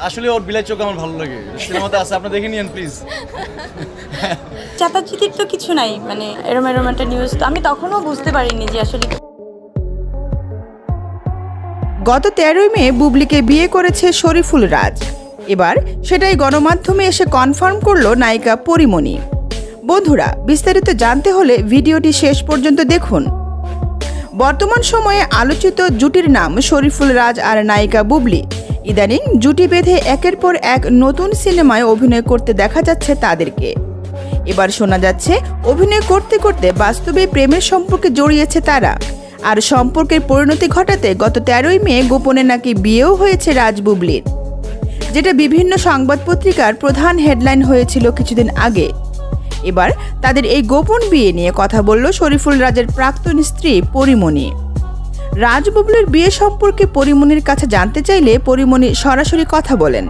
আসলে ওর বিলাই চোখ আমার ভালো লাগে, সিনেমাতে আছে, আপনি দেখে নিয়েন প্লিজ। চাতাচিতির তো কিছু নাই, মানে এরম এরম একটা নিউজ তো আমি তখনও বুঝতে পারিনি যে আসলে। গত 13ই মে বুবলিকে বিয়ে করেছে শরীফুল রাজ। এবার সেটাই গণমাধ্যমে এসে কনফার্ম করলো নায়িকা পরিমণি। বন্ধুরা, বিস্তারিত জানতে হলে ভিডিওটি শেষ পর্যন্ত দেখুন। বর্তমান সময়ে আলোচিত জুটির নাম শরীফুল রাজ আর নায়িকা বুবলি। ইদানিং জুটি বেঁধে একের পর এক নতুন সিনেমায় অভিনয় করতে দেখা যাচ্ছে তাদেরকে। এবার শোনা যাচ্ছে অভিনয় করতে করতে বাস্তবে প্রেমের সম্পর্কে জড়িয়েছে তারা। আর সম্পর্কের পরিণতি ঘটাতে গত 13ই মে গোপনে নাকি বিয়েও হয়েছে রাজ বুবলির, যেটা বিভিন্ন সংবাদ পত্রিকার প্রধান হেডলাইন হয়েছিল কিছুদিন আগে। এবার তাদের এই গোপন বিয়ে নিয়ে কথা বলল শরীফুল রাজের প্রাক্তন স্ত্রী পরিমণি। রাজ বুবলির বিয়ে সম্পর্কে পরিমণির কাছে জানতে চাইলে পরিমণি সরাসরি কথা বলেন।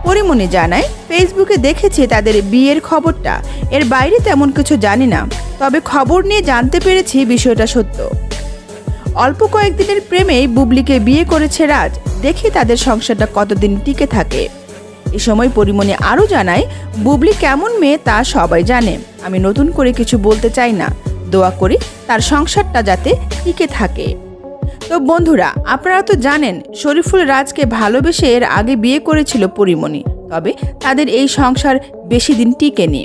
পরিমণি জানায়, ফেসবুকে দেখেছি তাদের বিয়ের খবরটা, এর বাইরে তেমন কিছু জানি না, তবে খবর নিয়ে জানতে পেরেছি বিষয়টা সত্য। অল্প কয়েকদিনের প্রেমেই বুবলিকে বিয়ে করেছে রাজ, দেখি তাদের সংসারটা কতদিন টিকে থাকে। এ সময় পরিমণি আরও জানায়, বুবলি কেমন মেয়ে তা সবাই জানে, আমি নতুন করে কিছু বলতে চাই না, দোয়া করি তার সংসারটা যাতে টিকে থাকে। তো বন্ধুরা, আপনারা তো জানেন শরীফুল রাজকে ভালোবেসে এর আগে বিয়ে করেছিল পরিমণি, তবে তাদের এই সংসার বেশি দিন টিকেনি।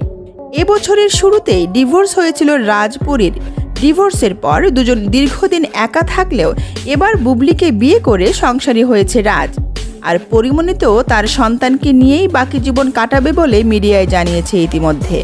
এবছরের শুরুতেই ডিভোর্স হয়েছিল রাজপুরীর। ডিভোর্সের পর দুজন দীর্ঘদিন একা থাকলেও এবার বুবলিকে বিয়ে করে সংসারী হয়েছে রাজ। আর পরিমণি তো তার সন্তানকে নিয়েই বাকি জীবন কাটাবে বলে মিডিয়ায় জানিয়েছে ইতিমধ্যে।